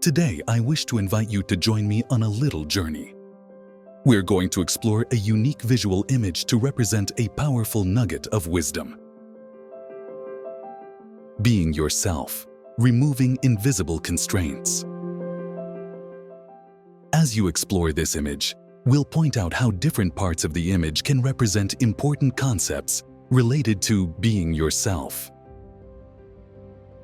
Today, I wish to invite you to join me on a little journey. We're going to explore a unique visual image to represent a powerful nugget of wisdom. Being yourself, removing invisible constraints. As you explore this image, we'll point out how different parts of the image can represent important concepts related to being yourself.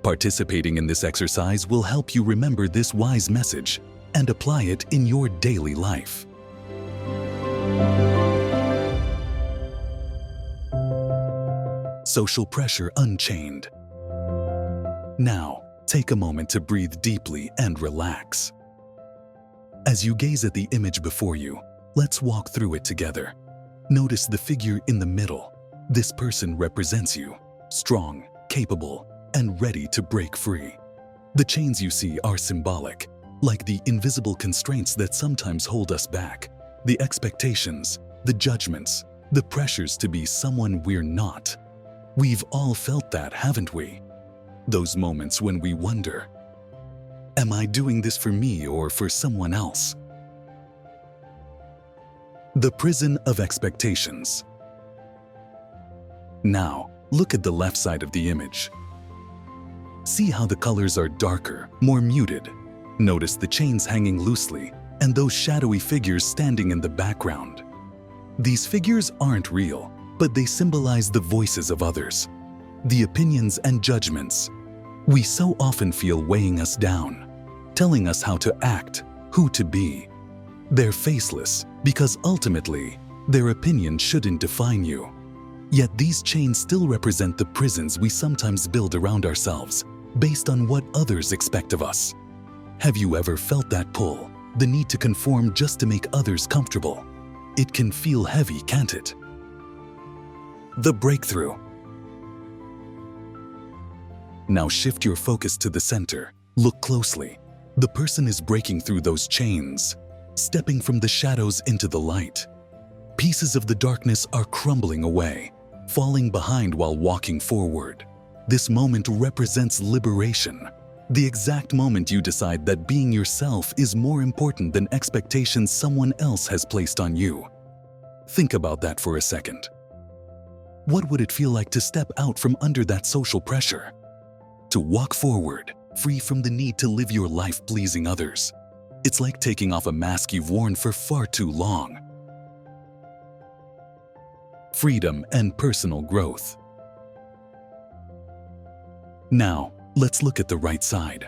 Participating in this exercise will help you remember this wise message and apply it in your daily life. Social pressure unchained. Now, take a moment to breathe deeply and relax. As you gaze at the image before you, let's walk through it together. Notice the figure in the middle. This person represents you, strong, capable, and ready to break free. The chains you see are symbolic, like the invisible constraints that sometimes hold us back, the expectations, the judgments, the pressures to be someone we're not. We've all felt that, haven't we? Those moments when we wonder, am I doing this for me or for someone else? The prison of expectations. Now, look at the left side of the image. See how the colors are darker, more muted. Notice the chains hanging loosely and those shadowy figures standing in the background. These figures aren't real, but they symbolize the voices of others, the opinions and judgments we so often feel weighing us down, telling us how to act, who to be. They're faceless because ultimately, their opinion shouldn't define you. Yet these chains still represent the prisons we sometimes build around ourselves based on what others expect of us. Have you ever felt that pull, the need to conform just to make others comfortable? It can feel heavy, can't it? The breakthrough. Now shift your focus to the center. Look closely. The person is breaking through those chains, stepping from the shadows into the light. Pieces of the darkness are crumbling away, falling behind while walking forward. This moment represents liberation, the exact moment you decide that being yourself is more important than expectations someone else has placed on you. Think about that for a second. What would it feel like to step out from under that social pressure? To walk forward, free from the need to live your life pleasing others. It's like taking off a mask you've worn for far too long. Freedom and personal growth. Now, let's look at the right side.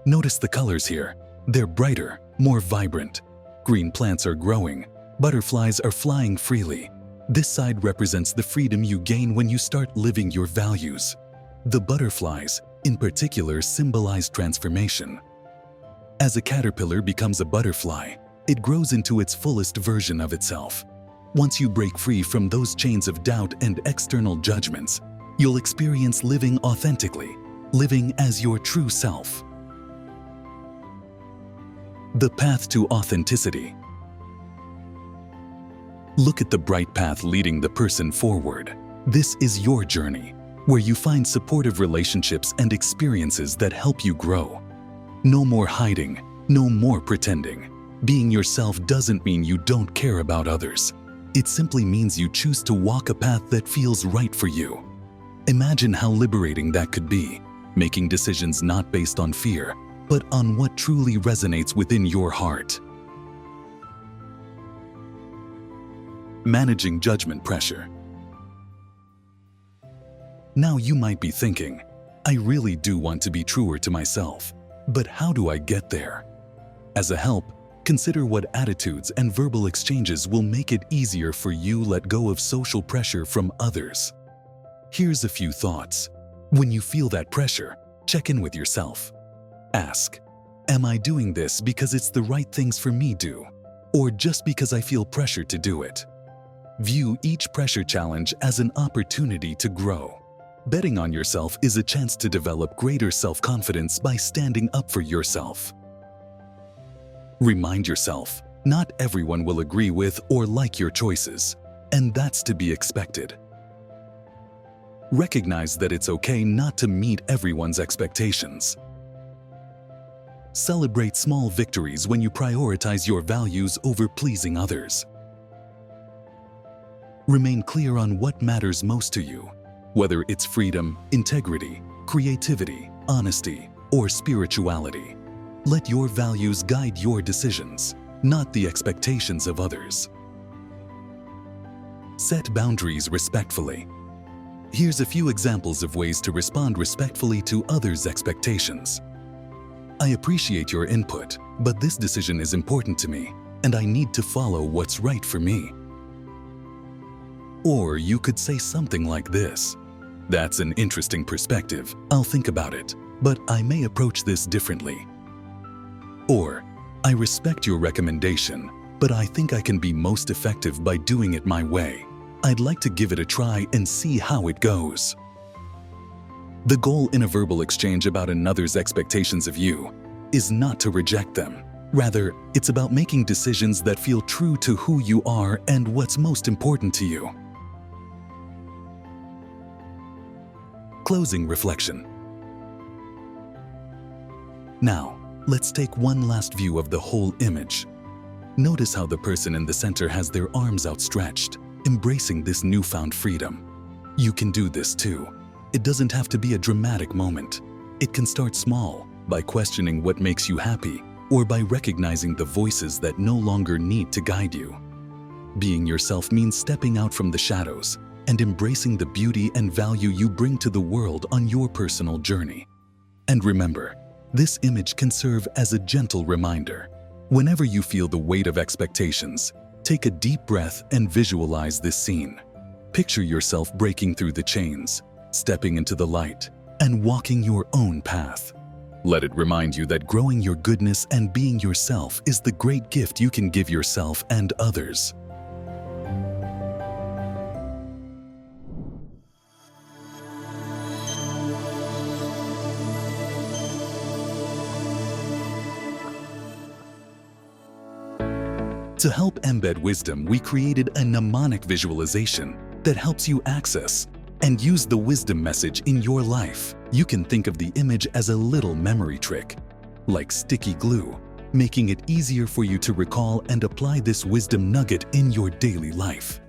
Notice the colors here. They're brighter, more vibrant. Green plants are growing. Butterflies are flying freely. This side represents the freedom you gain when you start living your values. The butterflies, in particular, symbolize transformation. As a caterpillar becomes a butterfly, it grows into its fullest version of itself. Once you break free from those chains of doubt and external judgments, you'll experience living authentically, living as your true self. The path to authenticity. Look at the bright path leading the person forward. This is your journey, where you find supportive relationships and experiences that help you grow. No more hiding, no more pretending. Being yourself doesn't mean you don't care about others. It simply means you choose to walk a path that feels right for you. Imagine how liberating that could be, making decisions not based on fear, but on what truly resonates within your heart. Managing judgment pressure. Now you might be thinking, I really do want to be truer to myself, but how do I get there? As a help, consider what attitudes and verbal exchanges will make it easier for you to let go of social pressure from others. Here's a few thoughts. When you feel that pressure, check in with yourself. Ask, am I doing this because it's the right things for me to do, or just because I feel pressure to do it? View each pressure challenge as an opportunity to grow. Betting on yourself is a chance to develop greater self-confidence by standing up for yourself. Remind yourself, not everyone will agree with or like your choices, and that's to be expected. Recognize that it's okay not to meet everyone's expectations. Celebrate small victories when you prioritize your values over pleasing others. Remain clear on what matters most to you, whether it's freedom, integrity, creativity, honesty, or spirituality. Let your values guide your decisions, not the expectations of others. Set boundaries respectfully. Here's a few examples of ways to respond respectfully to others' expectations. I appreciate your input, but this decision is important to me, and I need to follow what's right for me. Or you could say something like this: "That's an interesting perspective. I'll think about it, but I may approach this differently." Or, "I respect your recommendation, but I think I can be most effective by doing it my way. I'd like to give it a try and see how it goes." The goal in a verbal exchange about another's expectations of you is not to reject them. Rather, it's about making decisions that feel true to who you are and what's most important to you. Closing reflection. Now, let's take one last view of the whole image. Notice how the person in the center has their arms outstretched, embracing this newfound freedom. You can do this too. It doesn't have to be a dramatic moment. It can start small, by questioning what makes you happy, or by recognizing the voices that no longer need to guide you. Being yourself means stepping out from the shadows and embracing the beauty and value you bring to the world on your personal journey. And remember, this image can serve as a gentle reminder. Whenever you feel the weight of expectations, take a deep breath and visualize this scene. Picture yourself breaking through the chains, stepping into the light, and walking your own path. Let it remind you that growing your goodness and being yourself is the great gift you can give yourself and others. To help embed wisdom, we created a mnemonic visualization that helps you access and use the wisdom message in your life. You can think of the image as a little memory trick, like sticky glue, making it easier for you to recall and apply this wisdom nugget in your daily life.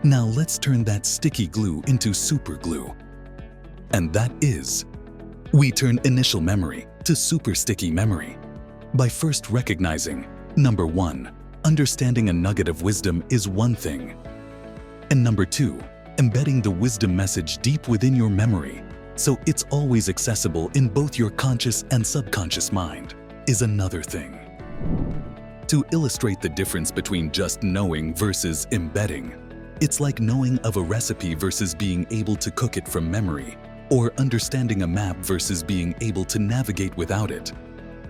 Now let's turn that sticky glue into super glue. And that is, we turn initial memory to super sticky memory by first recognizing, number 1, understanding a nugget of wisdom is one thing. And number 2, embedding the wisdom message deep within your memory, so it's always accessible in both your conscious and subconscious mind, is another thing. To illustrate the difference between just knowing versus embedding, it's like knowing of a recipe versus being able to cook it from memory, or understanding a map versus being able to navigate without it,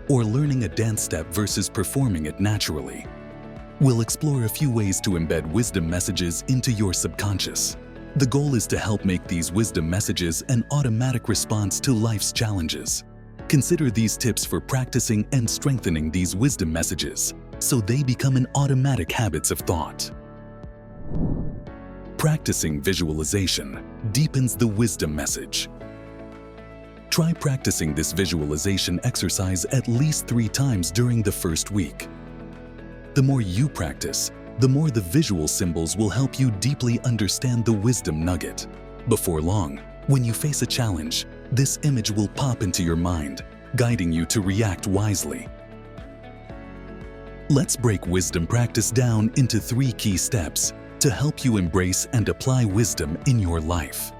or learning a dance step versus performing it naturally. We'll explore a few ways to embed wisdom messages into your subconscious. The goal is to help make these wisdom messages an automatic response to life's challenges. Consider these tips for practicing and strengthening these wisdom messages, so they become an automatic habits of thought. Practicing visualization deepens the wisdom message. Try practicing this visualization exercise at least 3 times during the first week. The more you practice, the more the visual symbols will help you deeply understand the wisdom nugget. Before long, when you face a challenge, this image will pop into your mind, guiding you to react wisely. Let's break wisdom practice down into 3 key steps to help you embrace and apply wisdom in your life.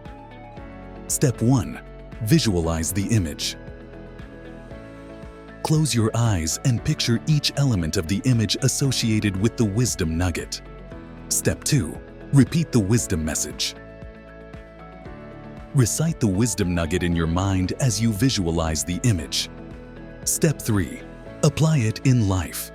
Step 1. Visualize the image. Close your eyes and picture each element of the image associated with the wisdom nugget. Step 2. Repeat the wisdom message. Recite the wisdom nugget in your mind as you visualize the image. Step 3. Apply it in life.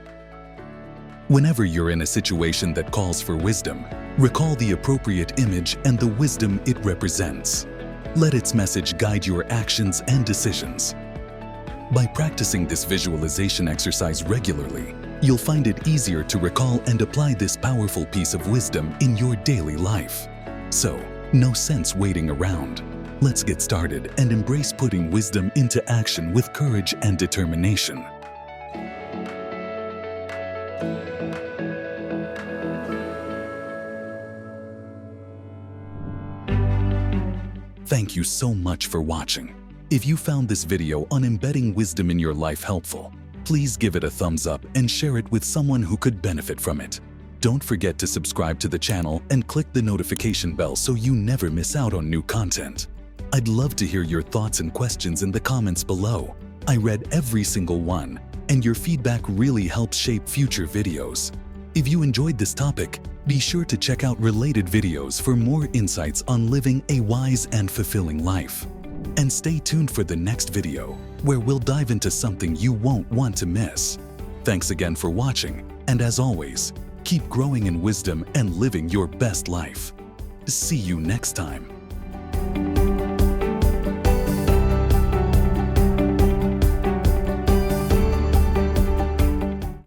Whenever you're in a situation that calls for wisdom, recall the appropriate image and the wisdom it represents. Let its message guide your actions and decisions. By practicing this visualization exercise regularly, you'll find it easier to recall and apply this powerful piece of wisdom in your daily life. So, no sense waiting around. Let's get started and embrace putting wisdom into action with courage and determination. Thank you so much for watching. If you found this video on embedding wisdom in your life helpful, please give it a thumbs up and share it with someone who could benefit from it. Don't forget to subscribe to the channel and click the notification bell so you never miss out on new content. I'd love to hear your thoughts and questions in the comments below. I read every single one, and your feedback really helps shape future videos. If you enjoyed this topic, be sure to check out related videos for more insights on living a wise and fulfilling life. And stay tuned for the next video, where we'll dive into something you won't want to miss. Thanks again for watching, and as always, keep growing in wisdom and living your best life. See you next time.